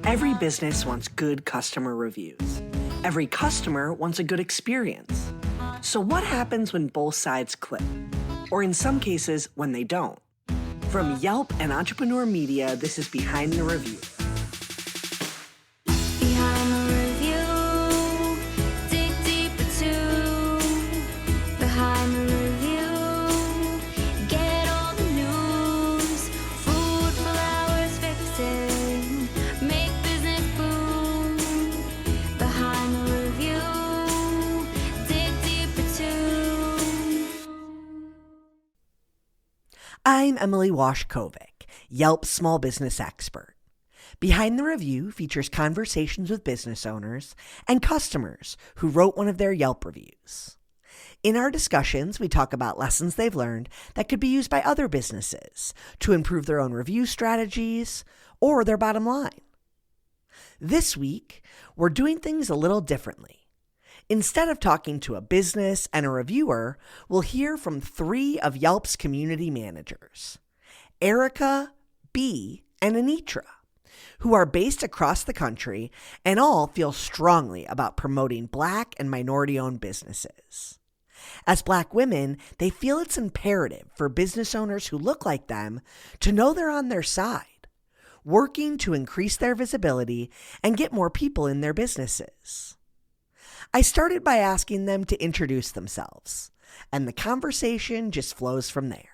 Every business wants good customer reviews. Every customer wants a good experience. So what happens when both sides click? Or in some cases, when they don't? From Yelp and Entrepreneur Media, this is Behind the Review. Behind the review, dig deeper too. Behind the review, get all the news. Food, flowers, fixing, make business boom. Behind the review, dig deeper too. I'm Emily Washkovic, Yelp's small business expert. Behind the Review features conversations with business owners and customers who wrote one of their Yelp reviews. In our discussions, we talk about lessons they've learned that could be used by other businesses to improve their own review strategies or their bottom line. This week, we're doing things a little differently. Instead of talking to a business and a reviewer, we'll hear from 3 of Yelp's community managers, Erica, B, and Anitra, who are based across the country and all feel strongly about promoting Black and minority-owned businesses. As Black women, they feel it's imperative for business owners who look like them to know they're on their side, working to increase their visibility and get more people in their businesses. I started by asking them to introduce themselves, and the conversation just flows from there.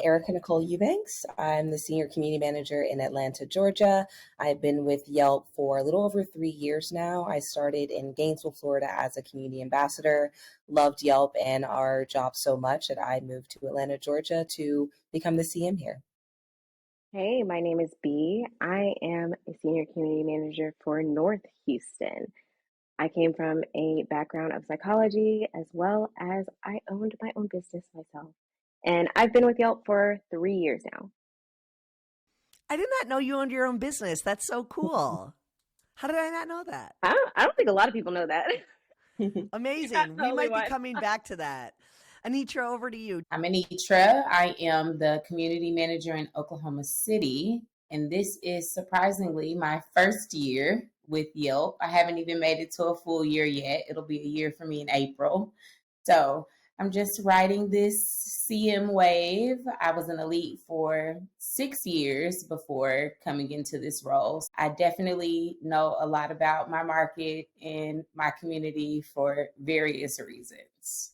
Erica Nicole Eubanks. I'm the Senior Community Manager in Atlanta, Georgia. I've been with Yelp for a little over 3 years now. I started in Gainesville, Florida as a community ambassador, loved Yelp and our job so much that I moved to Atlanta, Georgia to become the CM here. Hey, my name is B. I am a Senior Community Manager for North Houston. I came from a background of psychology as well as I owned my own business myself. And I've been with Yelp for 3 years now. I did not know you owned your own business. That's so cool. How did I not know that? I don't think a lot of people know that. Amazing. We might be coming back to that. Anitra, over to you. I'm Anitra. I am the community manager in Oklahoma City, and this is surprisingly my first year with Yelp. I haven't even made it to a full year yet. It'll be a year for me in April. So I'm just riding this CM wave. I was an elite for 6 years before coming into this role. I definitely know a lot about my market and my community for various reasons.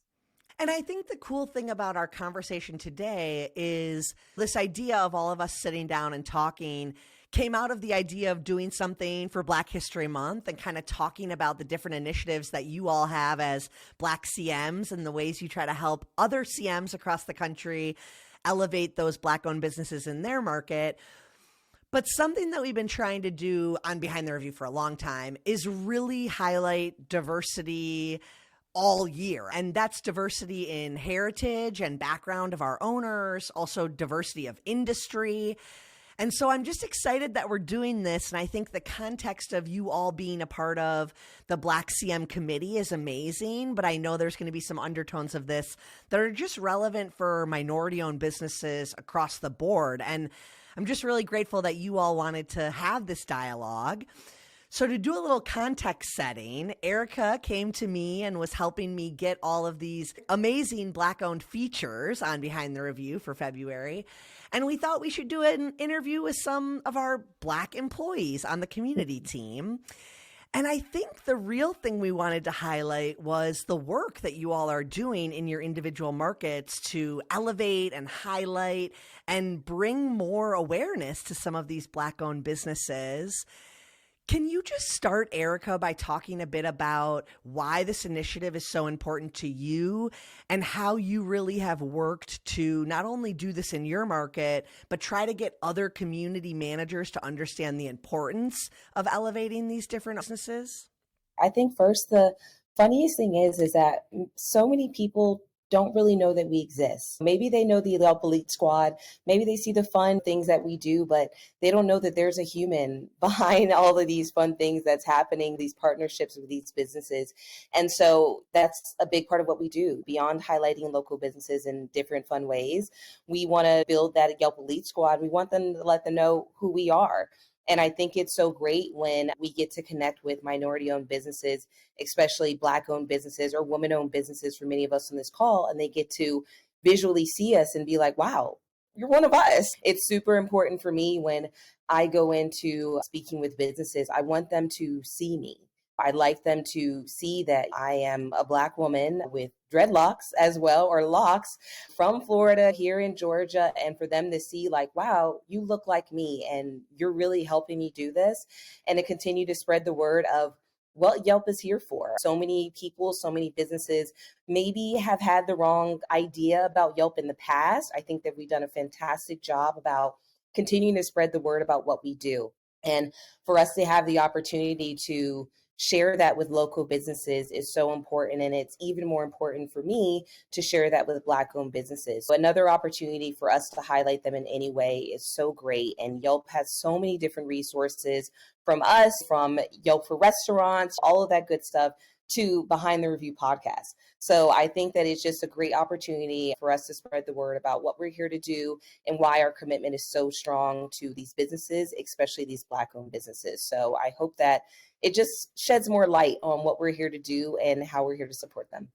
And I think the cool thing about our conversation today is this idea of all of us sitting down and talking came out of the idea of doing something for Black History Month and kind of talking about the different initiatives that you all have as Black CMs and the ways you try to help other CMs across the country elevate those Black-owned businesses in their market. But something that we've been trying to do on Behind the Review for a long time is really highlight diversity all year. And that's diversity in heritage and background of our owners, also diversity of industry. And so I'm just excited that we're doing this. And I think the context of you all being a part of the Black CM committee is amazing. But I know there's going to be some undertones of this that are just relevant for minority-owned businesses across the board. And I'm just really grateful that you all wanted to have this dialogue. So to do a little context setting, Erica came to me and was helping me get all of these amazing Black-owned features on Behind the Review for February. And we thought we should do an interview with some of our Black employees on the community team. And I think the real thing we wanted to highlight was the work that you all are doing in your individual markets to elevate and highlight and bring more awareness to some of these Black-owned businesses. Can you just start, Erica, by talking a bit about why this initiative is so important to you and how you really have worked to not only do this in your market, but try to get other community managers to understand the importance of elevating these different businesses? I think first, the funniest thing is that so many people don't really know that we exist. Maybe they know the Yelp Elite Squad. Maybe they see the fun things that we do, but they don't know that there's a human behind all of these fun things that's happening, these partnerships with these businesses. And so that's a big part of what we do. Beyond highlighting local businesses in different fun ways, we want to build that Yelp Elite Squad. We want them to let them know who we are. And I think it's so great when we get to connect with minority-owned businesses, especially Black-owned businesses or woman-owned businesses for many of us on this call, and they get to visually see us and be like, wow, you're one of us. It's super important for me when I go into speaking with businesses. I want them to see me. I'd like them to see that I am a Black woman with dreadlocks as well, or locks, from Florida here in Georgia, and for them to see like, wow, you look like me and you're really helping me do this, and to continue to spread the word of what Yelp is here for. So many people, so many businesses maybe have had the wrong idea about Yelp in the past. I think that we've done a fantastic job about continuing to spread the word about what we do. And for us to have the opportunity to share that with local businesses is so important. And it's even more important for me to share that with Black-owned businesses. So another opportunity for us to highlight them in any way is so great. And Yelp has so many different resources from us, from Yelp for restaurants, all of that good stuff, to Behind the Review podcast. So I think that it's just a great opportunity for us to spread the word about what we're here to do and why our commitment is so strong to these businesses, especially these Black-owned businesses. So I hope that it just sheds more light on what we're here to do and how we're here to support them.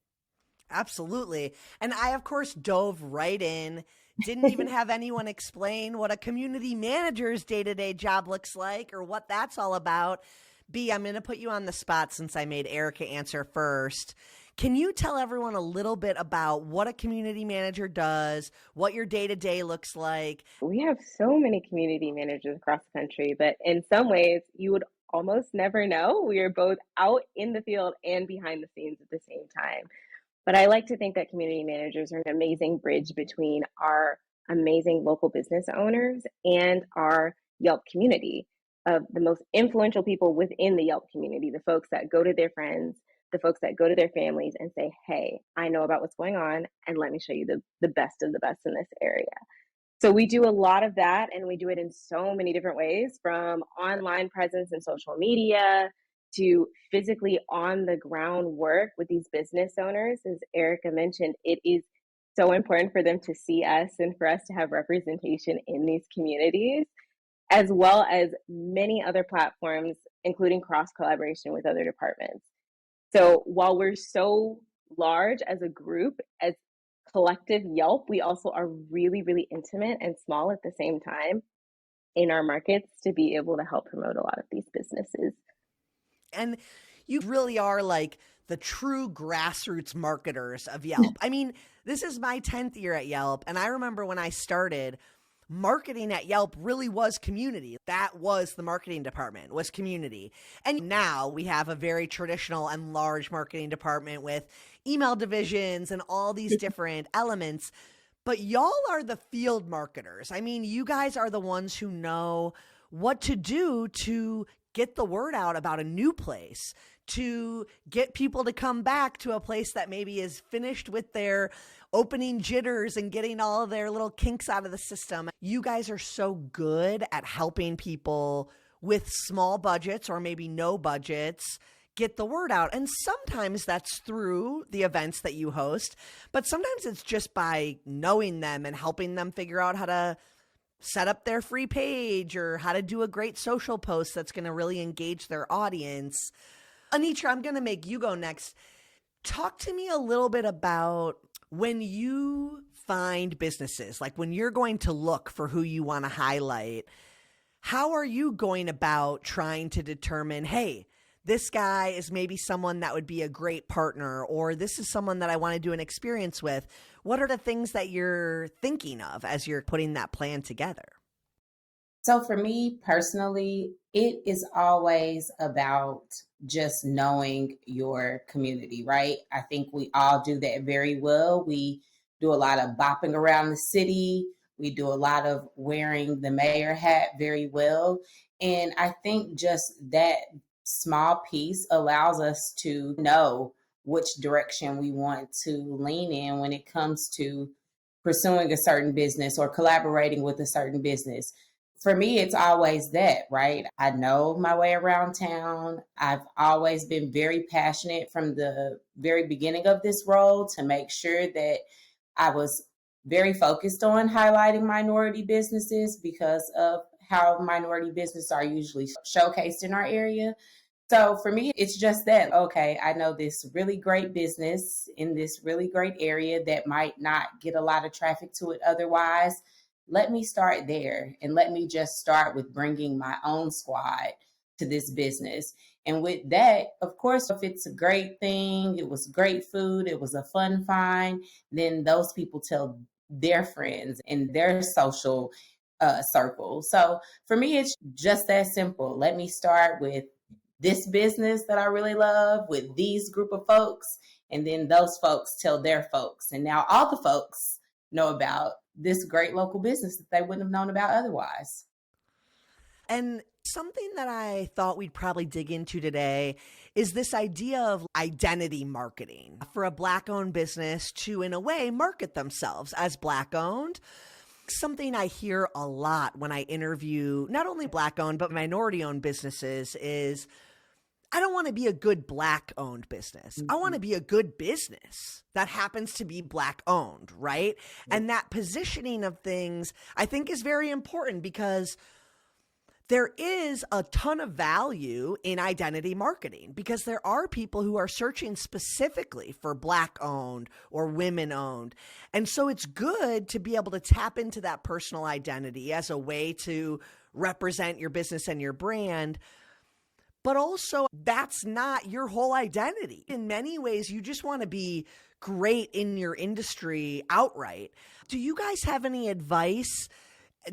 Absolutely. And I, of course, dove right in. Didn't even have anyone explain what a community manager's day-to-day job looks like or what that's all about. B, I'm going to put you on the spot since I made Erica answer first. Can you tell everyone a little bit about what a community manager does, what your day-to-day looks like? We have so many community managers across the country, but in some ways, you would almost never know. We are both out in the field and behind the scenes at the same time. But I like to think that community managers are an amazing bridge between our amazing local business owners and our Yelp community of the most influential people within the Yelp community, the folks that go to their friends, the folks that go to their families and say, hey, I know about what's going on, and let me show you the best of the best in this area. So we do a lot of that, and we do it in so many different ways, from online presence and social media to physically on the ground work with these business owners. As Erica mentioned, it is so important for them to see us and for us to have representation in these communities, as well as many other platforms, including cross collaboration with other departments. So while we're so large as a group, as collective Yelp, we also are really, really intimate and small at the same time in our markets to be able to help promote a lot of these businesses. And you really are like the true grassroots marketers of Yelp. I mean, this is my 10th year at Yelp, and I remember when I started, marketing at Yelp really was community. That was the marketing department, was community. And now we have a very traditional and large marketing department with email divisions and all these different elements. But y'all are the field marketers. I mean, you guys are the ones who know what to do to get the word out about a new place, to get people to come back to a place that maybe is finished with their opening jitters and getting all of their little kinks out of the system. You guys are so good at helping people with small budgets or maybe no budgets get the word out. And sometimes that's through the events that you host, but sometimes it's just by knowing them and helping them figure out how to set up their free page or how to do a great social post that's going to really engage their audience. Anitra, I'm going to make you go next. Talk to me a little bit about when you find businesses, like when you're going to look for who you want to highlight, how are you going about trying to determine, hey, this guy is maybe someone that would be a great partner, or this is someone that I want to do an experience with? What are the things that you're thinking of as you're putting that plan together? So for me personally, it is always about just knowing your community, right? I think we all do that very well. We do a lot of bopping around the city. We do a lot of wearing the mayor hat very well. And I think just that small piece allows us to know which direction we want to lean in when it comes to pursuing a certain business or collaborating with a certain business. For me, it's always that, right? I know my way around town. I've always been very passionate from the very beginning of this role to make sure that I was very focused on highlighting minority businesses because of how minority businesses are usually showcased in our area. So for me, it's just that, okay, I know this really great business in this really great area that might not get a lot of traffic to it otherwise. Let me start there and let me just start with bringing my own squad to this business. And with that, of course, if it's a great thing, it was great food, it was a fun find, then those people tell their friends in their social circle. So for me, it's just that simple. Let me start with this business that I really love with these group of folks. And then those folks tell their folks. And now all the folks know about this great local business that they wouldn't have known about otherwise. And something that I thought we'd probably dig into today is this idea of identity marketing for a Black owned business to, in a way, market themselves as Black owned. Something I hear a lot when I interview not only Black owned, but minority owned businesses is, I don't want to be a good Black owned business. I want to be a good business that happens to be Black owned, right? And that positioning of things, I think, is very important because there is a ton of value in identity marketing because there are people who are searching specifically for Black owned or women owned. And so it's good to be able to tap into that personal identity as a way to represent your business and your brand. But also, that's not your whole identity. In many ways, you just want to be great in your industry outright. Do you guys have any advice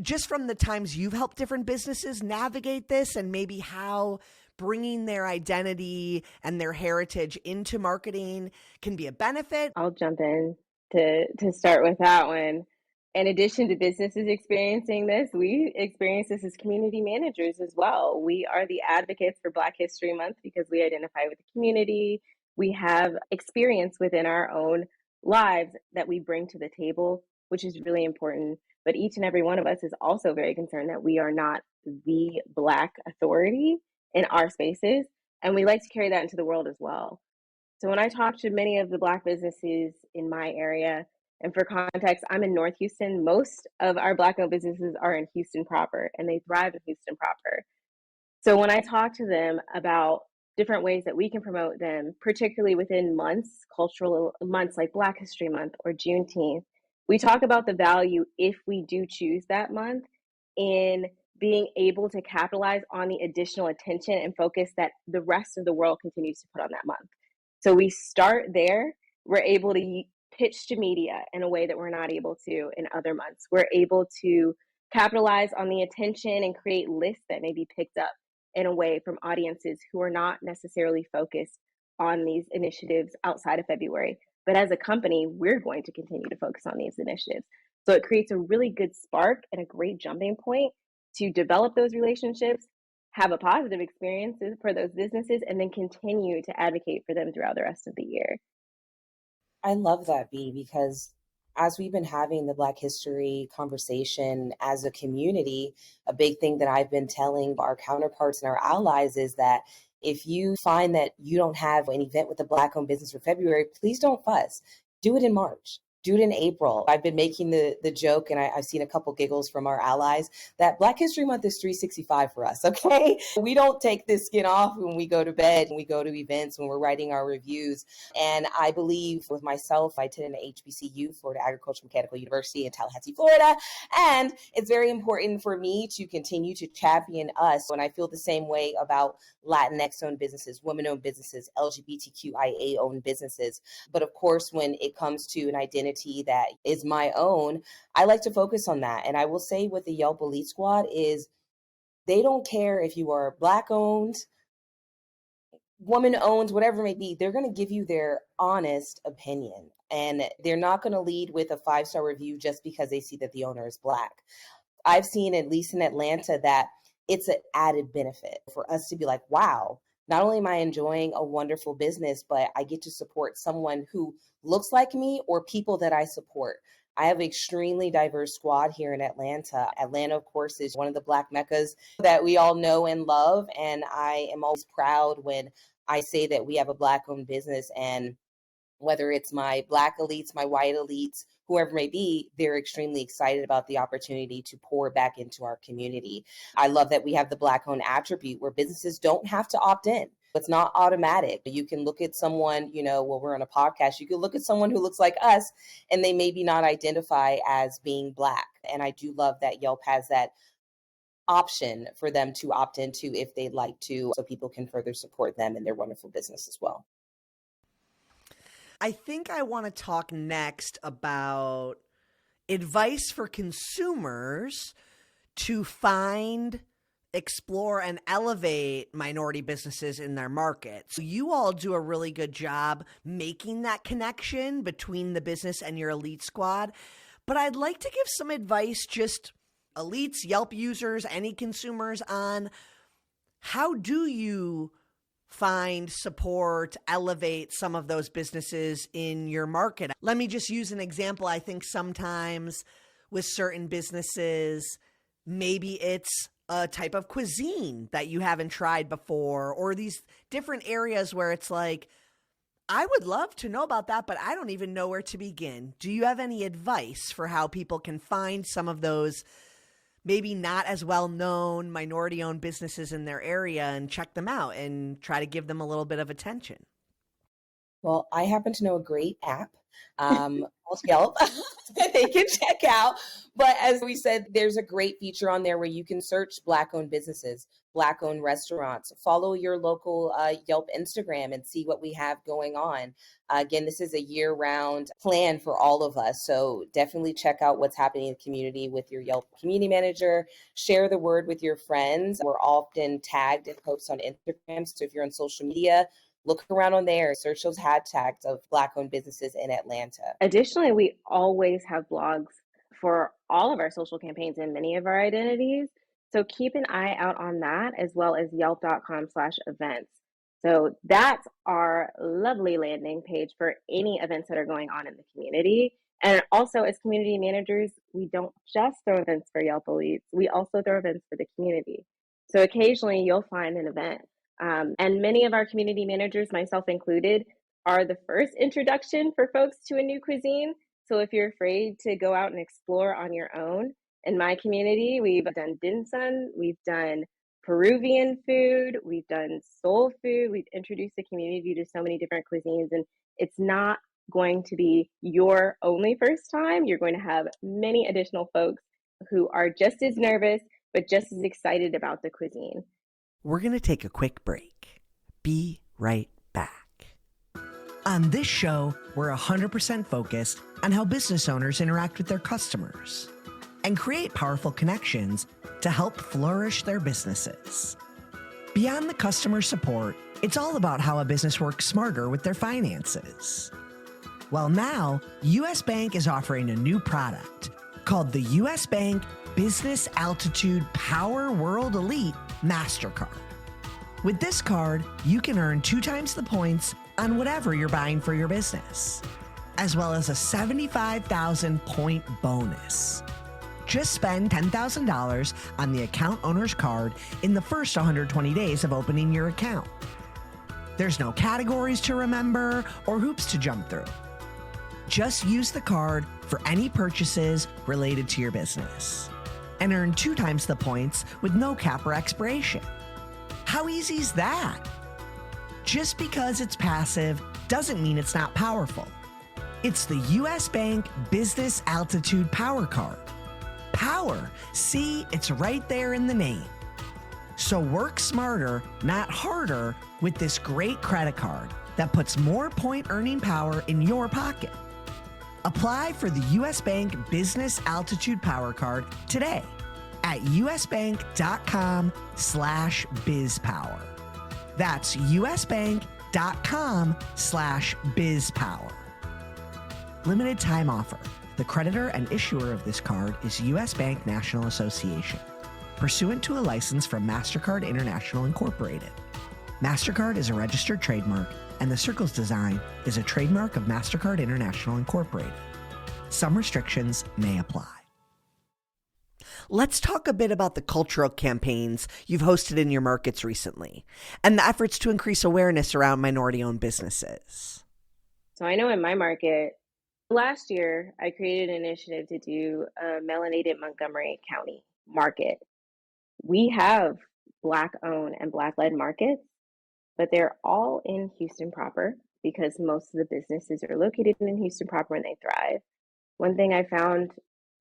just from the times you've helped different businesses navigate this and maybe how bringing their identity and their heritage into marketing can be a benefit? I'll jump in to start with that one. In addition to businesses experiencing this, we experience this as community managers as well. We are the advocates for Black History Month because we identify with the community. We have experience within our own lives that we bring to the table, which is really important. But each and every one of us is also very concerned that we are not the Black authority in our spaces. And we like to carry that into the world as well. So when I talk to many of the Black businesses in my area, and for context, I'm in North Houston. Most of our Black-owned businesses are in Houston proper, and they thrive in Houston proper. So when I talk to them about different ways that we can promote them, particularly within months, cultural months like Black History Month or Juneteenth, we talk about the value, if we do choose that month, in being able to capitalize on the additional attention and focus that the rest of the world continues to put on that month. So we start there. We're able to pitch to media in a way that we're not able to in other months. We're able to capitalize on the attention and create lists that may be picked up in a way from audiences who are not necessarily focused on these initiatives outside of February. But as a company, we're going to continue to focus on these initiatives. So it creates a really good spark and a great jumping point to develop those relationships, have a positive experience for those businesses, and then continue to advocate for them throughout the rest of the year. I love that, B, because as we've been having the Black history conversation as a community, a big thing that I've been telling our counterparts and our allies is that if you find that you don't have an event with a Black-owned business for February, please don't fuss. Do it in March. Do it in April. I've been making the joke, and I've seen a couple giggles from our allies, that Black History Month is 365 for us, okay? We don't take this skin off when we go to bed, when we go to events, when we're writing our reviews. And I believe with myself, I attended an HBCU, Florida Agricultural Mechanical University in Tallahassee, Florida. And it's very important for me to continue to champion us. And I feel the same way about Latinx-owned businesses, women-owned businesses, LGBTQIA-owned businesses. But of course, when it comes to an identity that is my own, I like to focus on that. And I will say with the Yelp Elite Squad is they don't care if you are Black-owned, woman-owned, whatever it may be. They're going to give you their honest opinion. And they're not going to lead with a 5-star review just because they see that the owner is Black. I've seen, at least in Atlanta, that it's an added benefit for us to be like, wow, not only am I enjoying a wonderful business, but I get to support someone who looks like me or people that I support. I have an extremely diverse squad here in Atlanta. Atlanta, of course, is one of the Black meccas that we all know and love. And I am always proud when I say that we have a Black-owned business. And whether it's my Black elites, my white elites, whoever it may be, they're extremely excited about the opportunity to pour back into our community. I love that we have the Black owned attribute where businesses don't have to opt in. It's not automatic. You can look at someone, we're on a podcast, you can look at someone who looks like us and they maybe not identify as being Black. And I do love that Yelp has that option for them to opt into if they'd like to, so people can further support them in their wonderful business as well. I think I want to talk next about advice for consumers to find, explore, and elevate minority businesses in their market. So you all do a really good job making that connection between the business and your elite squad. But I'd like to give some advice, just elites, Yelp users, any consumers, on how do you find, support, elevate some of those businesses in your market. Let me just use an example. I think sometimes with certain businesses, maybe it's a type of cuisine that you haven't tried before, or these different areas where it's like, I would love to know about that, but I don't even know where to begin. Do you have any advice for how people can find some of those maybe not as well-known minority-owned businesses in their area and check them out and try to give them a little bit of attention? Well, I happen to know a great app called Yelp that they can check out. But as we said, there's a great feature on there where you can search Black-owned businesses, Black-owned restaurants, follow your local Yelp Instagram and see what we have going on. Again, this is a year-round plan for all of us. So definitely check out what's happening in the community with your Yelp community manager. Share the word with your friends. We're often tagged in posts on Instagram. So if you're on social media, look around on there, search those hashtags of Black-owned businesses in Atlanta. Additionally, we always have blogs for all of our social campaigns and many of our identities. So keep an eye out on that, as well as yelp.com/events. So that's our lovely landing page for any events that are going on in the community. And also, as community managers, we don't just throw events for Yelp elites, we also throw events for the community. So occasionally you'll find an event. And many of our community managers, myself included, are the first introduction for folks to a new cuisine. So if you're afraid to go out and explore on your own, in my community, we've done dim sum, we've done Peruvian food, we've done soul food, we've introduced the community to so many different cuisines, and it's not going to be your only first time. You're going to have many additional folks who are just as nervous, but just as excited about the cuisine. We're going to take a quick break. Be right back. On this show, we're 100% focused on how business owners interact with their customers and create powerful connections to help flourish their businesses. Beyond the customer support, it's all about how a business works smarter with their finances. Well, now, U.S. Bank is offering a new product called the U.S. Bank Business Altitude Power World Elite MasterCard. With this card, you can earn 2 times the points on whatever you're buying for your business, as well as a 75,000 point bonus. Just spend $10,000 on the account owner's card in the first 120 days of opening your account. There's no categories to remember or hoops to jump through. Just use the card for any purchases related to your business and earn 2 times the points with no cap or expiration. How easy is that? Just because it's passive doesn't mean it's not powerful. It's the U.S. Bank Business Altitude Power Card. Power. See, it's right there in the name. So work smarter, not harder, with this great credit card that puts more point earning power in your pocket. Apply for the U.S. Bank Business Altitude Power Card today at usbank.com/bizpower. That's usbank.com/bizpower. Limited time offer. The creditor and issuer of this card is U.S. Bank National Association, pursuant to a license from MasterCard International Incorporated. MasterCard is a registered trademark, and the circle's design is a trademark of MasterCard International Incorporated. Some restrictions may apply. Let's talk a bit about the cultural campaigns you've hosted in your markets recently and the efforts to increase awareness around minority-owned businesses. So I know in my market, last year I created an initiative to do a melanated Montgomery County market. We have Black owned and Black led markets, but they're all in Houston proper because most of the businesses are located in Houston proper and they thrive. One thing I found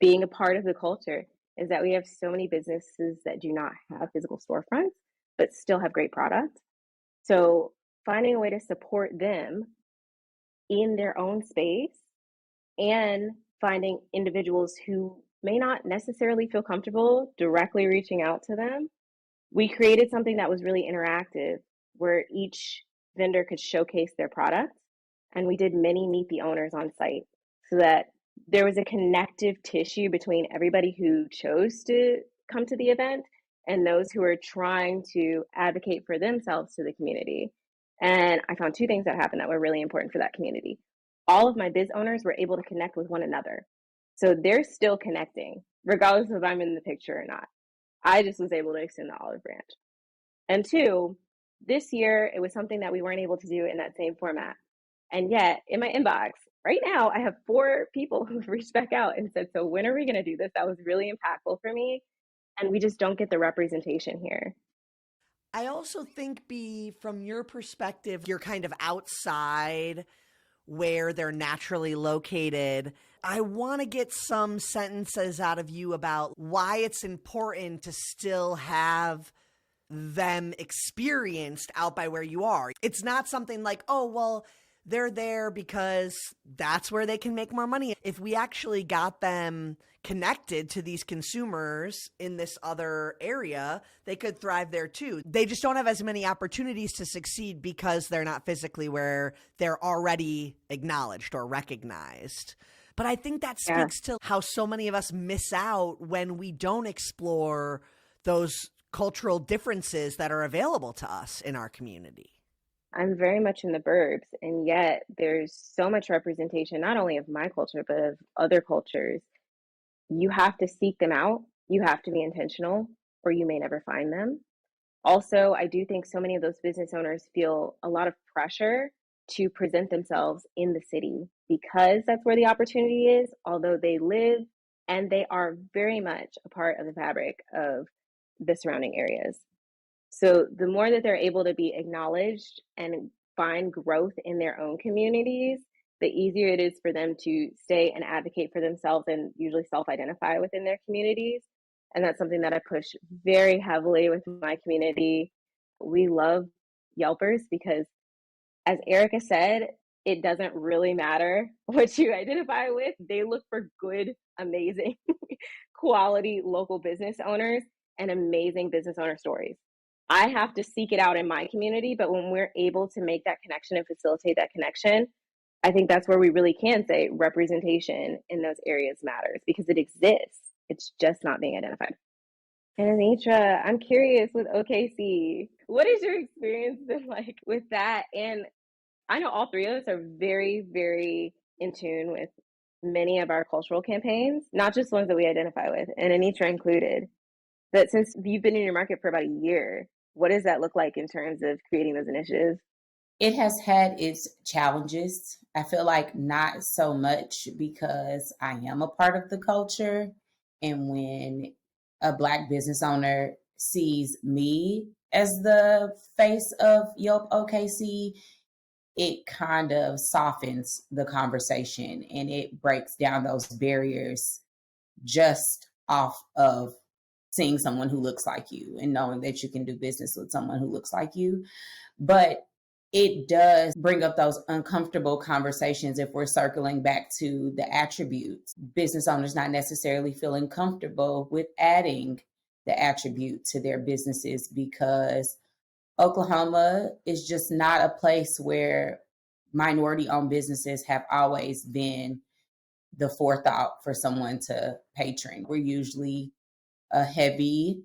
being a part of the culture is that we have so many businesses that do not have physical storefronts, but still have great products. So finding a way to support them in their own space and finding individuals who may not necessarily feel comfortable directly reaching out to them, we created something that was really interactive where each vendor could showcase their product. And we did many meet the owners on site so that there was a connective tissue between everybody who chose to come to the event and those who are trying to advocate for themselves to the community. And I found two things that happened that were really important for that community. All of my biz owners were able to connect with one another. So they're still connecting, regardless if I'm in the picture or not. I just was able to extend the olive branch. And two, this year it was something that we weren't able to do in that same format. And yet in my inbox right now, I have 4 people who've reached back out and said, so when are we going to do this? That was really impactful for me. And we just don't get the representation here. I also think, B, from your perspective, you're kind of outside where they're naturally located. I want to get some sentences out of you about why it's important to still have them experienced out by where you are. It's not something like, oh, well, they're there because that's where they can make more money. If we actually got them connected to these consumers in this other area, they could thrive there too. They just don't have as many opportunities to succeed because they're not physically where they're already acknowledged or recognized. But I think that speaks to how so many of us miss out when we don't explore those cultural differences that are available to us in our community. I'm very much in the burbs, and yet there's so much representation, not only of my culture, but of other cultures. You have to seek them out. You have to be intentional, or you may never find them. Also, I do think so many of those business owners feel a lot of pressure to present themselves in the city because that's where the opportunity is, although they live and they are very much a part of the fabric of the surrounding areas. So the more that they're able to be acknowledged and find growth in their own communities, the easier it is for them to stay and advocate for themselves and usually self-identify within their communities. And that's something that I push very heavily with my community. We love Yelpers because, as Erica said, it doesn't really matter what you identify with. They look for good, amazing, quality local business owners and amazing business owner stories. I have to seek it out in my community, but when we're able to make that connection and facilitate that connection, I think that's where we really can say representation in those areas matters because it exists. It's just not being identified. And Anitra, I'm curious with OKC, what is your experience been like with that? And I know all three of us are very, very in tune with many of our cultural campaigns, not just ones that we identify with, and Anitra included. But since you've been in your market for about a year, what does that look like in terms of creating those initiatives? It has had its challenges. I feel like not so much because I am a part of the culture. And when a Black business owner sees me as the face of Yelp OKC, it kind of softens the conversation and it breaks down those barriers just off of seeing someone who looks like you and knowing that you can do business with someone who looks like you. But it does bring up those uncomfortable conversations if we're circling back to the attributes. Business owners not necessarily feeling comfortable with adding the attribute to their businesses because Oklahoma is just not a place where minority-owned businesses have always been the forethought for someone to patron. We're usually a heavy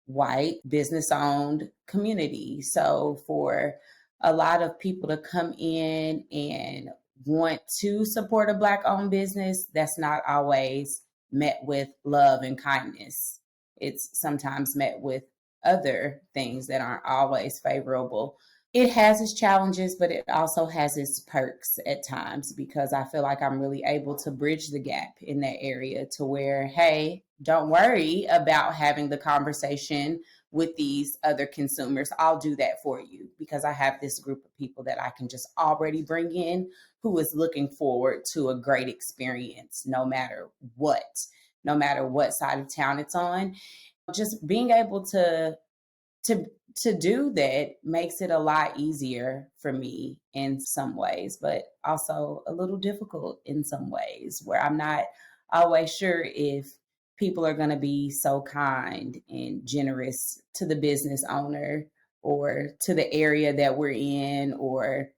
white business-owned community. So for a lot of people to come in and want to support a Black-owned business, that's not always met with love and kindness. It's sometimes met with other things that aren't always favorable. It has its challenges, but it also has its perks at times because I feel like I'm really able to bridge the gap in that area to where, hey, don't worry about having the conversation with these other consumers. I'll do that for you because I have this group of people that I can just already bring in who is looking forward to a great experience no matter what side of town it's on. Just being able to to do that makes it a lot easier for me in some ways, but also a little difficult in some ways where I'm not always sure if people are going to be so kind and generous to the business owner or to the area that we're in, or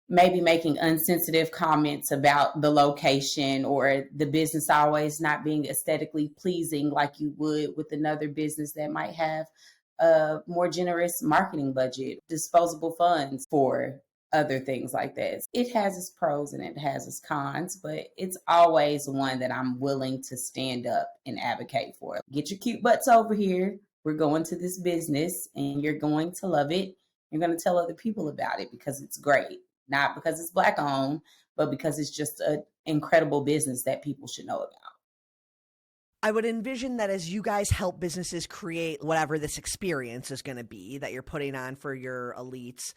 maybe making unsensitive comments about the location or the business always not being aesthetically pleasing like you would with another business that might have a more generous marketing budget, disposable funds for other things like that. It has its pros and it has its cons, but it's always one that I'm willing to stand up and advocate for. Get your cute butts over here. We're going to this business and you're going to love it. You're going to tell other people about it because it's great, not because it's Black owned, but because it's just an incredible business that people should know about. I would envision that as you guys help businesses create whatever this experience is going to be that you're putting on for your elites,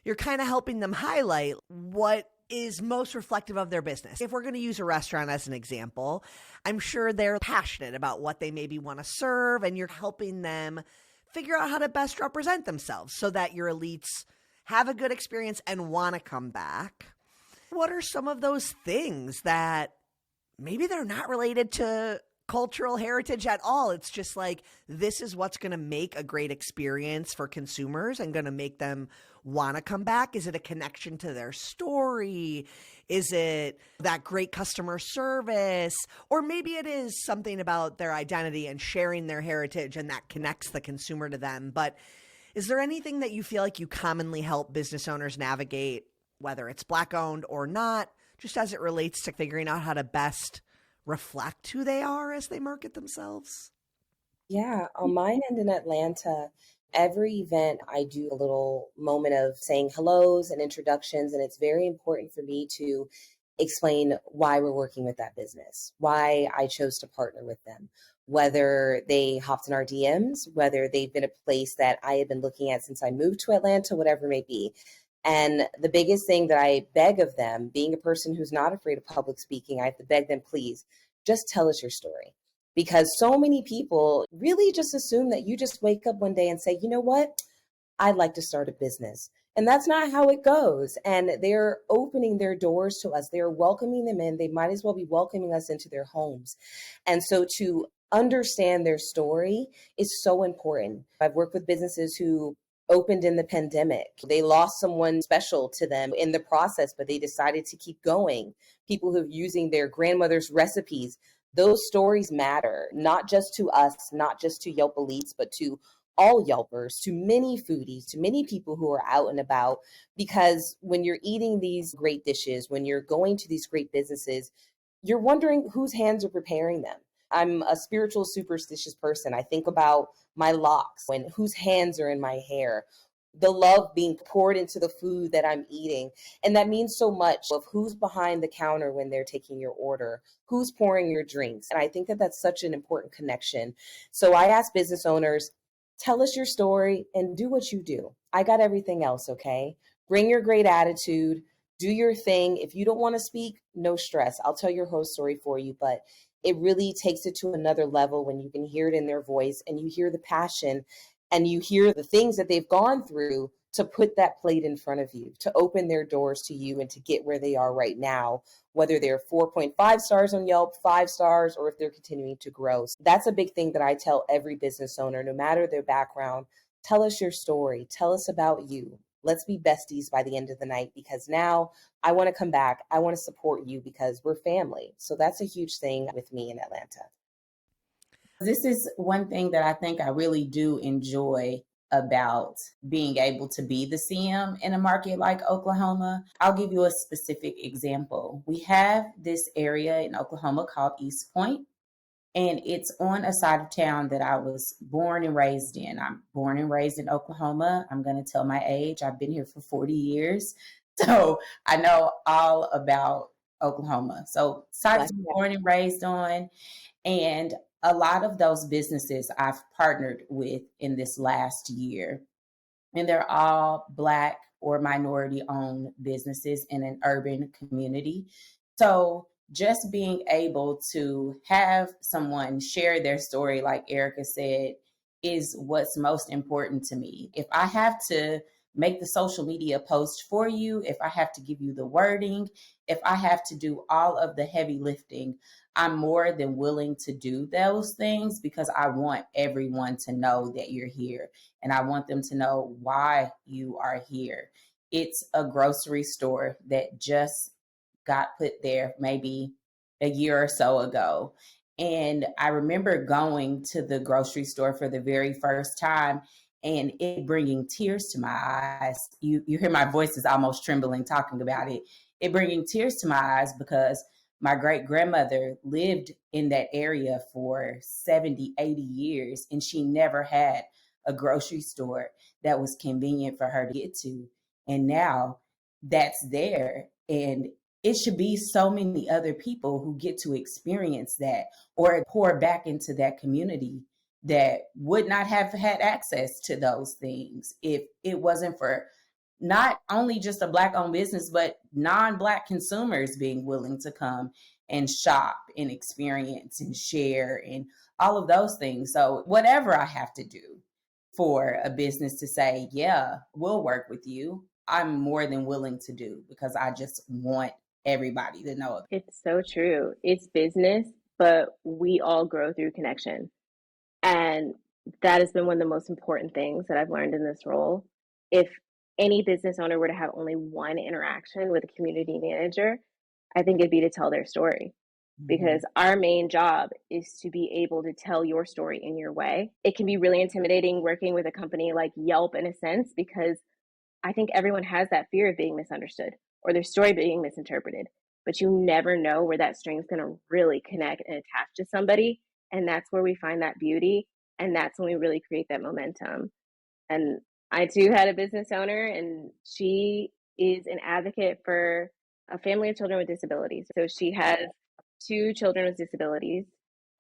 you're kind of helping them highlight what is most reflective of their business. If we're going to use a restaurant as an example, I'm sure they're passionate about what they maybe want to serve, and you're helping them figure out how to best represent themselves so that your elites have a good experience and want to come back. What are some of those things that maybe they're not related to cultural heritage at all? It's just like, this is what's going to make a great experience for consumers and going to make them want to come back. Is it a connection to their story? Is it that great customer service? Or maybe it is something about their identity and sharing their heritage, and that connects the consumer to them. But is there anything that you feel like you commonly help business owners navigate, whether it's Black owned or not, just as it relates to figuring out how to best reflect who they are as they market themselves? Yeah, on my end in Atlanta, every event I do a little moment of saying hellos and introductions, and it's very important for me to explain why we're working with that business, why I chose to partner with them, whether they hopped in our DMs, whether they've been a place that I have been looking at since I moved to Atlanta, whatever it may be. And the biggest thing that I beg of them, being a person who's not afraid of public speaking, I have to beg them, please, just tell us your story. Because so many people really just assume that you just wake up one day and say, you know what? I'd like to start a business. And that's not how it goes. And they're opening their doors to us. They're welcoming them in. They might as well be welcoming us into their homes. And so to understand their story is so important. I've worked with businesses who opened in the pandemic. They lost someone special to them in the process, but they decided to keep going. People who are using their grandmother's recipes. Those stories matter, not just to us, not just to Yelp elites, but to all Yelpers, to many foodies, to many people who are out and about. Because when you're eating these great dishes, when you're going to these great businesses, you're wondering whose hands are preparing them. I'm a spiritual, superstitious person. I think about my locks and whose hands are in my hair, the love being poured into the food that I'm eating. And that means so much of who's behind the counter when they're taking your order, who's pouring your drinks. And I think that that's such an important connection. So I ask business owners, tell us your story and do what you do. I got everything else, okay? Bring your great attitude, do your thing. If you don't want to speak, no stress. I'll tell your whole story for you, but it really takes it to another level when you can hear it in their voice and you hear the passion and you hear the things that they've gone through to put that plate in front of you, to open their doors to you and to get where they are right now, whether they're 4.5 stars on Yelp, 5 stars, or if they're continuing to grow. So that's a big thing that I tell every business owner, no matter their background. Tell us your story. Tell us about you. Let's be besties by the end of the night, because now I want to come back. I want to support you because we're family. So that's a huge thing with me in Atlanta. This is one thing that I think I really do enjoy about being able to be the CM in a market like Oklahoma. I'll give you a specific example. We have this area in Oklahoma called East Point. And it's on a side of town that I was born and raised in. I'm born and raised in Oklahoma. I'm going to tell my age. I've been here for 40 years. So I know all about Oklahoma. So sites Black. I'm born and raised on. And a lot of those businesses I've partnered with in this last year, and they're all Black or minority owned businesses in an urban community. So just being able to have someone share their story, like Erica said, is what's most important to me. If I have to make the social media post for you, if I have to give you the wording, if I have to do all of the heavy lifting, I'm more than willing to do those things because I want everyone to know that you're here and I want them to know why you are here. It's a grocery store that just got put there maybe a year or so ago. And I remember going to the grocery store for the very first time and it bringing tears to my eyes. You hear my voice is almost trembling talking about it. It bringing tears to my eyes because my great grandmother lived in that area for 70, 80 years, and she never had a grocery store that was convenient for her to get to. And now that's there. And it should be so many other people who get to experience that or pour back into that community that would not have had access to those things if it wasn't for not only just a Black owned business, but non-Black consumers being willing to come and shop and experience and share and all of those things. So whatever I have to do for a business to say, yeah, we'll work with you, I'm more than willing to do because I just want everybody to know. It's so true. It's business, but we all grow through connection. And that has been one of the most important things that I've learned in this role. If any business owner were to have only one interaction with a community manager, I think it'd be to tell their story. Because our main job is to be able to tell your story in your way. It can be really intimidating working with a company like Yelp in a sense, because I think everyone has that fear of being misunderstood or their story being misinterpreted. But you never know where that string is going to really connect and attach to somebody. And that's where we find that beauty. And that's when we really create that momentum. And I too had a business owner, and she is an advocate for a family of children with disabilities. So she has two children with disabilities.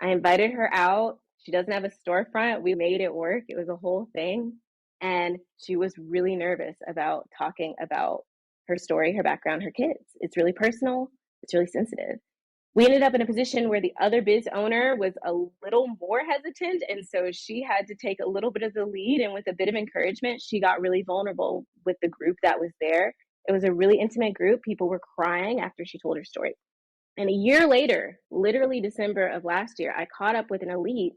I invited her out. She doesn't have a storefront. We made it work. It was a whole thing. And she was really nervous about talking about her story, her background, her kids. It's really personal, it's really sensitive. We ended up in a position where the other biz owner was a little more hesitant. And so she had to take a little bit of the lead. And with a bit of encouragement, she got really vulnerable with the group that was there. It was a really intimate group. People were crying after she told her story. And a year later, literally December of last year, I caught up with an elite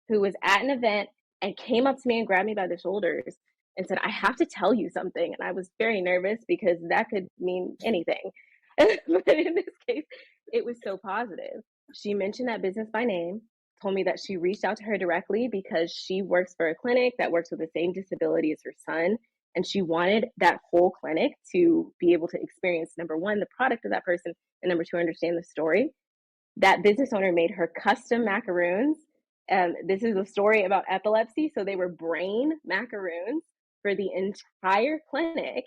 who was at an event and came up to me and grabbed me by the shoulders and said, I have to tell you something. And I was very nervous because that could mean anything. But in this case, it was so positive. She mentioned that business by name, told me that she reached out to her directly because she works for a clinic that works with the same disability as her son. And she wanted that whole clinic to be able to experience, number one, the product of that person, and number two, understand the story. That business owner made her custom macaroons. This is a story about epilepsy. So they were brain macaroons for the entire clinic,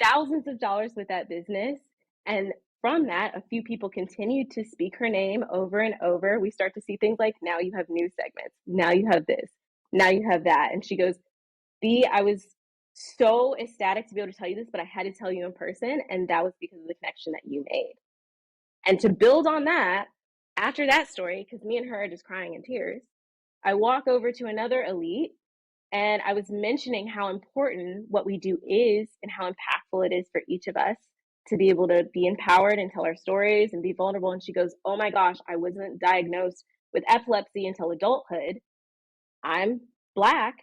thousands of dollars with that business. And from that, a few people continued to speak her name over and over. We start to see things like, now you have news segments. Now you have this. Now you have that. And she goes, B, I was so ecstatic to be able to tell you this, but I had to tell you in person. And that was because of the connection that you made. And to build on that, after that story, because me and her are just crying in tears, I walk over to another elite and I was mentioning how important what we do is and how impactful it is for each of us to be able to be empowered and tell our stories and be vulnerable. And she goes, oh my gosh, I wasn't diagnosed with epilepsy until adulthood. I'm Black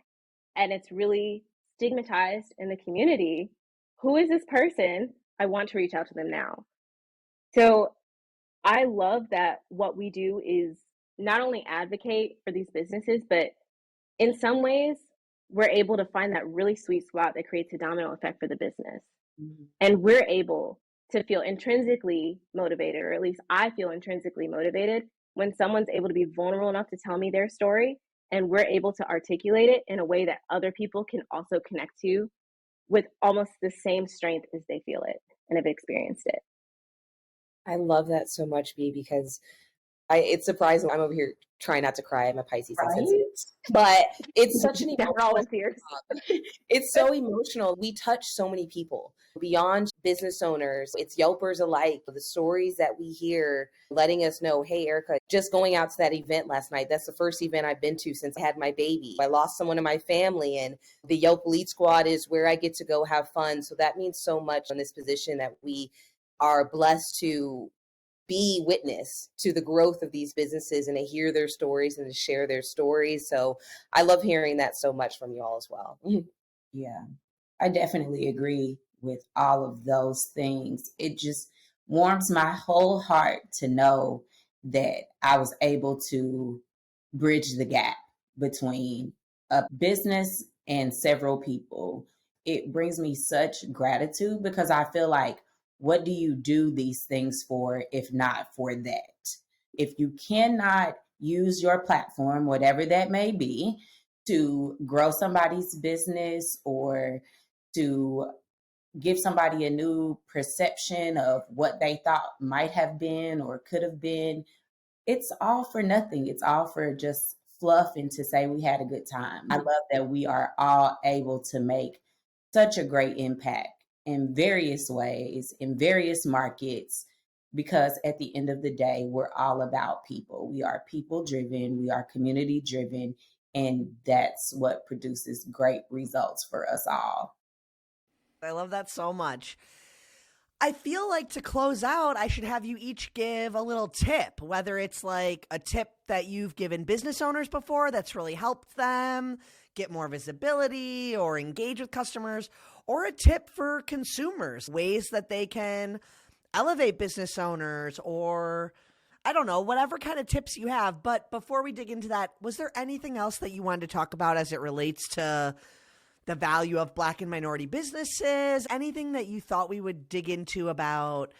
and it's really stigmatized in the community. Who is this person? I want to reach out to them now. So I love that what we do is not only advocate for these businesses, but in some ways, we're able to find that really sweet spot that creates a domino effect for the business. Mm-hmm. And we're able to feel intrinsically motivated, or at least I feel intrinsically motivated when someone's able to be vulnerable enough to tell me their story and we're able to articulate it in a way that other people can also connect to with almost the same strength as they feel it and have experienced it. I love that so much, B, because it's surprising. I'm over here trying not to cry. I'm a Pisces and sensitive, but it's such an Now we're all emotional in tears. job. It's so emotional. We touch so many people beyond business owners. It's Yelpers alike. The stories that we hear letting us know, hey, Erica, just going out to that event last night. That's the first event I've been to since I had my baby. I lost someone in my family, and the Yelp Elite Squad is where I get to go have fun. So that means so much in this position that we are blessed to be witness to the growth of these businesses and to hear their stories and to share their stories. So I love hearing that so much from you all as well. Yeah, I definitely agree with all of those things. It just warms my whole heart to know that I was able to bridge the gap between a business and several people. It brings me such gratitude because I feel like, what do you do these things for if not for that? If you cannot use your platform, whatever that may be, to grow somebody's business or to give somebody a new perception of what they thought might have been or could have been, it's all for nothing. It's all for just fluff and to say we had a good time. I love that we are all able to make such a great impact in various ways, in various markets, because at the end of the day, we're all about people. We are people driven, we are community driven, and that's what produces great results for us all. I love that so much. I feel like to close out, I should have you each give a little tip, whether it's like a tip that you've given business owners before that's really helped them get more visibility or engage with customers, or a tip for consumers, ways that they can elevate business owners, or I don't know, whatever kind of tips you have. But before we dig into that, was there anything else that you wanted to talk about as it relates to the value of Black and minority businesses? Anything that you thought we would dig into about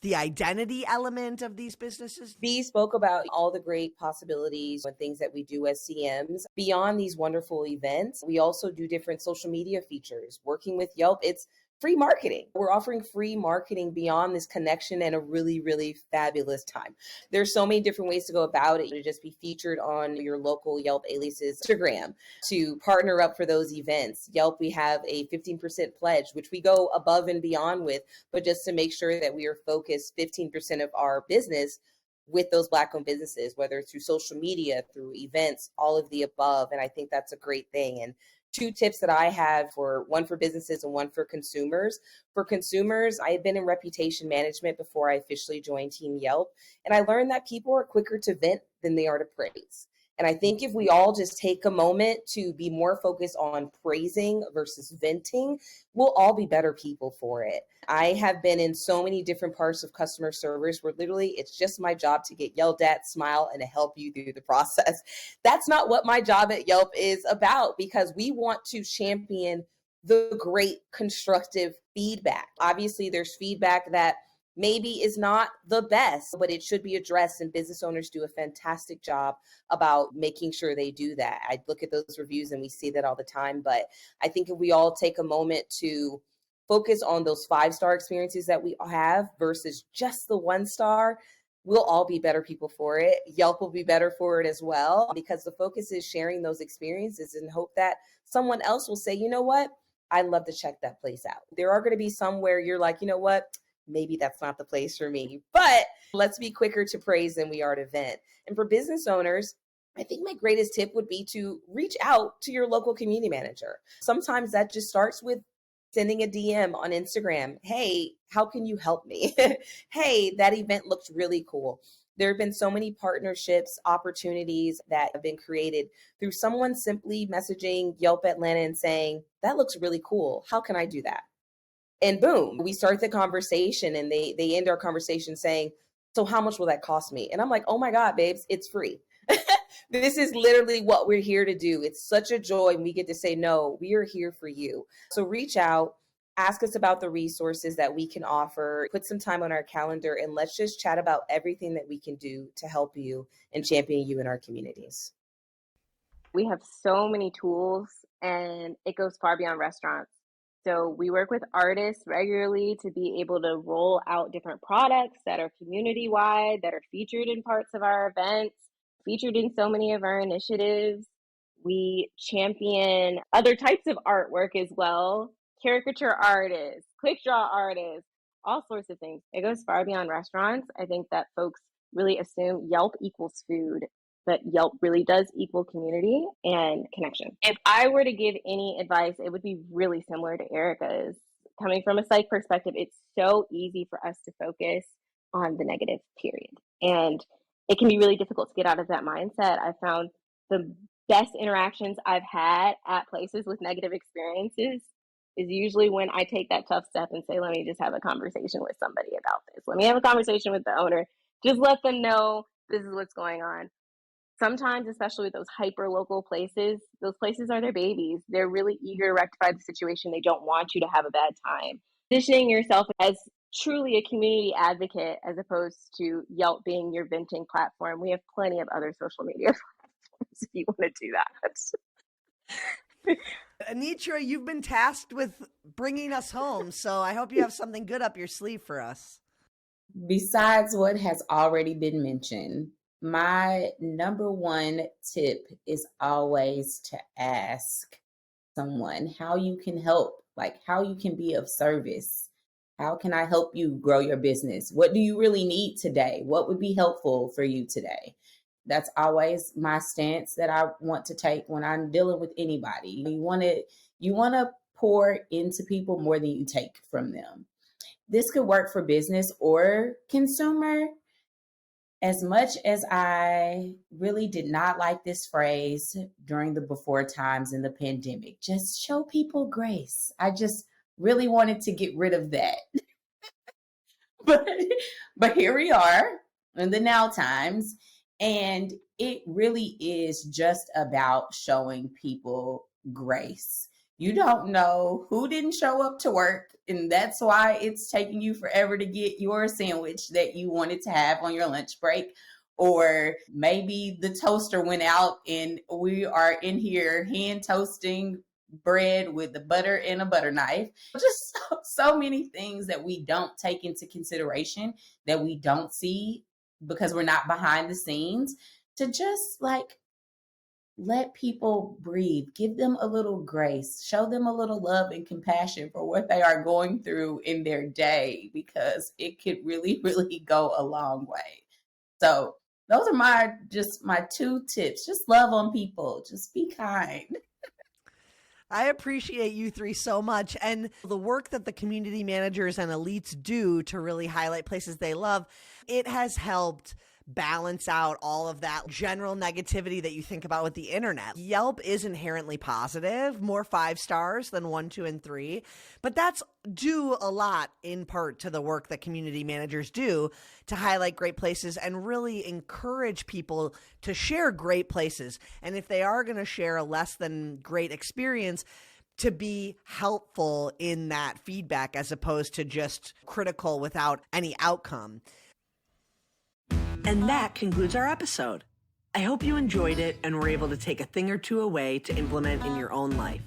the identity element of these businesses? B spoke about all the great possibilities and things that we do as CMs. Beyond these wonderful events, we also do different social media features. Working with Yelp, it's free marketing. We're offering free marketing beyond this connection and a really, really fabulous time. There's so many different ways to go about it. To just be featured on your local Yelp Alias's Instagram, to partner up for those events. Yelp, we have a 15% pledge, which we go above and beyond with, but just to make sure that we are focused 15% of our business with those Black-owned businesses, whether it's through social media, through events, all of the above. And I think that's a great thing. And two tips that I have, for one for businesses and one for consumers. For consumers, I had been in reputation management before I officially joined Team Yelp. And I learned that people are quicker to vent than they are to praise. And I think if we all just take a moment to be more focused on praising versus venting, we'll all be better people for it. I have been in so many different parts of customer service where literally it's just my job to get yelled at, smile, and to help you through the process. That's not what my job at Yelp is about, because we want to champion the great constructive feedback. Obviously, there's feedback that maybe is not the best, but it should be addressed. And business owners do a fantastic job about making sure they do that. I look at those reviews and we see that all the time. But I think if we all take a moment to focus on those 5-star experiences that we have versus just the 1-star, we'll all be better people for it. Yelp will be better for it as well, because the focus is sharing those experiences and hope that someone else will say, you know what, I'd love to check that place out. There are going to be some where you're like, you know what, maybe that's not the place for me, but let's be quicker to praise than we are to vent. And for business owners, I think my greatest tip would be to reach out to your local community manager. Sometimes that just starts with sending a DM on Instagram. Hey, how can you help me? Hey, that event looks really cool. There have been so many partnerships, opportunities that have been created through someone simply messaging Yelp Atlanta and saying, that looks really cool. How can I do that? And boom, we start the conversation, and they end our conversation saying, so how much will that cost me? And I'm like, oh my God, babes, it's free. This is literally what we're here to do. It's such a joy. And we get to say, no, we are here for you. So reach out. Ask us about the resources that we can offer, put some time on our calendar, and let's just chat about everything that we can do to help you and champion you in our communities. We have so many tools, and it goes far beyond restaurants. So we work with artists regularly to be able to roll out different products that are community wide, that are featured in parts of our events, featured in so many of our initiatives. We champion other types of artwork as well, caricature artists, quick draw artists, all sorts of things. It goes far beyond restaurants. I think that folks really assume Yelp equals food, but Yelp really does equal community and connection. If I were to give any advice, it would be really similar to Erica's. Coming from a psych perspective, it's so easy for us to focus on the negative, period. And it can be really difficult to get out of that mindset. I found the best interactions I've had at places with negative experiences is usually when I take that tough step and say, let me just have a conversation with somebody about this. Let me have a conversation with the owner. Just let them know this is what's going on. Sometimes, especially with those hyper local places, those places are their babies. They're really eager to rectify the situation. They don't want you to have a bad time. Positioning yourself as truly a community advocate as opposed to Yelp being your venting platform. We have plenty of other social media platforms if you want to do that. Anitra, you've been tasked with bringing us home, so I hope you have something good up your sleeve for us. Besides what has already been mentioned, my number one tip is always to ask someone how you can help, like how you can be of service. How can I help you grow your business? What do you really need today? What would be helpful for you today? That's always my stance that I want to take when I'm dealing with anybody. You want to pour into people more than you take from them. This could work for business or consumer. As much as I really did not like this phrase during the before times in the pandemic, just show people grace. I just really wanted to get rid of that. but here we are in the now times, and it really is just about showing people grace. You don't know who didn't show up to work, and that's why it's taking you forever to get your sandwich that you wanted to have on your lunch break. Or maybe the toaster went out and we are in here hand toasting bread with the butter and a butter knife. Just so many things that we don't take into consideration, that we don't see because we're not behind the scenes, to just like let people breathe, give them a little grace, show them a little love and compassion for what they are going through in their day, because it could really, really go a long way. So those are my two tips. Just love on people. Just be kind. I appreciate you three so much. And the work that the community managers and elites do to really highlight places they love, it has helped balance out all of that general negativity that you think about with the internet. Yelp is inherently positive, more 5 stars than 1, 2, and 3, but that's due a lot in part to the work that community managers do to highlight great places and really encourage people to share great places. And if they are going to share a less than great experience, to be helpful in that feedback as opposed to just critical without any outcome. And that concludes our episode. I hope you enjoyed it and were able to take a thing or two away to implement in your own life.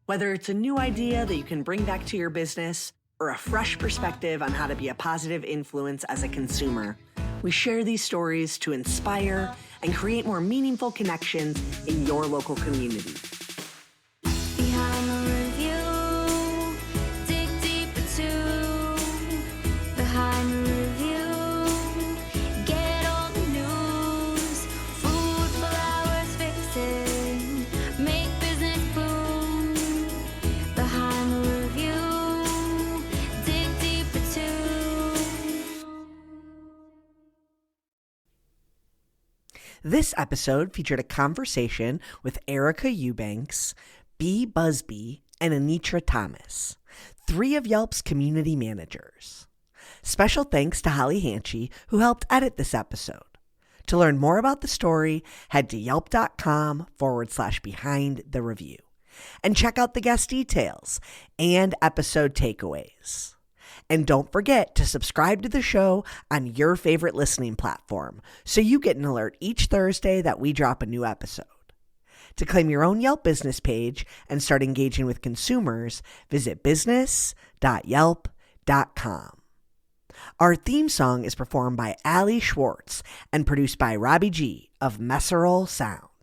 Whether it's a new idea that you can bring back to your business or a fresh perspective on how to be a positive influence as a consumer, we share these stories to inspire and create more meaningful connections in your local community. Behind the review, dig deep into behind the review, get all the news, food, flowers, fixing, make business boom. Behind the review, dig deep into. This episode featured a conversation with Erica Eubanks, B. Busby, and Anitra Thomas, 3 of Yelp's community managers. Special thanks to Holly Hanchy, who helped edit this episode. To learn more about the story, head to yelp.com/behind the review. And check out the guest details and episode takeaways. And don't forget to subscribe to the show on your favorite listening platform so you get an alert each Thursday that we drop a new episode. To claim your own Yelp business page and start engaging with consumers, visit business.yelp.com. Our theme song is performed by Ali Schwartz and produced by Robbie G of Messerol Sound.